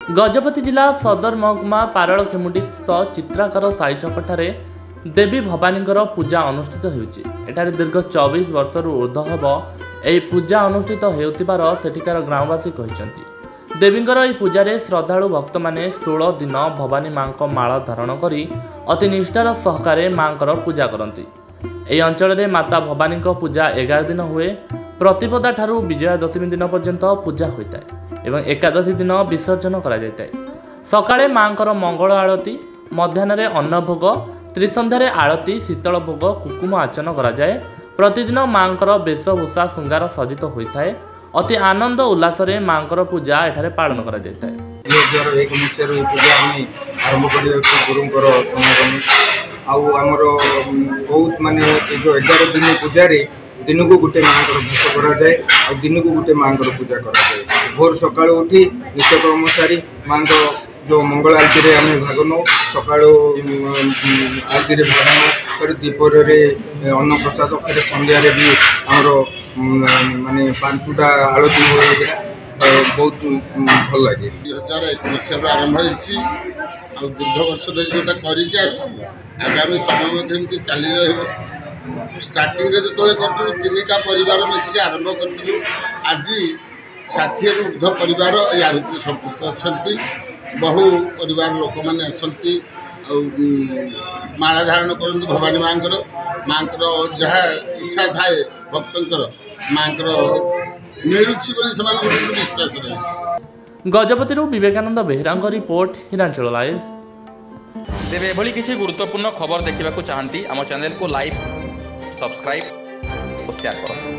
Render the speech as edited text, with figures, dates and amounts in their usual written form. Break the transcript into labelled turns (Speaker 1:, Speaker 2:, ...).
Speaker 1: गजपति जिला सदर महकुमा पारल खेमुटी स्थित चित्राकर साई छकठारे देवी भवानी पूजा अनुष्ठित होठार दीर्घ 24 वर्ष ऊर्ध हम यह पूजा अनुष्ठित होतिबार सेठिकार ग्रामवासी कहते देवींकर यह पूजारे श्रद्धालु भक्त मैंने 16 दिन भवानी माँ माला धारण कर अति निष्ठार सहकारे माँ पूजा करती। यह अंचल में माता भवानी पूजा 11 दिन हुए। प्रतिपदा ठारू विजया दशमी दिन पर्यंत पूजा होता है एवं एकादशी दिन विसर्जन करा जाता है। सकाळे माँकर मंगल आरती, मध्याह्न अन्नभोग, त्रिसंध्यार आरती, शीतल भोग, कुकुम आचन करा जाए। प्रतिदिन माँकर वेशभूषा श्रृंगार सज्जित होता है। अति आनंद उल्लास माँकर पूजा एठारे पालन करा जाता है।
Speaker 2: 2001 मसीह पूजा आरंभ कर बहुत माने जो 11 दिन पूजा दिन को गोटे माँ भेष कराए और दिन को गोटे माँ पूजा कराए। भोर सका उठी नित्यकर्म सारी माँ जो मंगल आरती आम भाग नौ सका आरती भाग नौ दीपर अन्न प्रसाद फिर संध्यार भी आमर माने 5टा आरती हो बहुत भल लगे।
Speaker 3: 2001 मसीह आरंभ हो दीर्घ वर्ष धरी जोटा करगामी समय चली रही। स्टार्टिंग रे जो तीनटा परिवार मिसिक आरंभ करूँ आज 60 रु ऊर्ध परिवार या भितर संपुक्त अच्छा। बहु परिवार लोक मैंने आसती माला धारण करते भवानी माँ जहाँ इच्छा थाए भक्तर माँ मिलूँ विश्वास रहे।
Speaker 1: Gajapati Vivekananda Behera report Hiranchal live.
Speaker 4: तेरे एभली किसी गुरुत्वपूर्ण खबर देखा चाहती आम चैनल को लाइक, सब्सक्राइब और शेयर करें।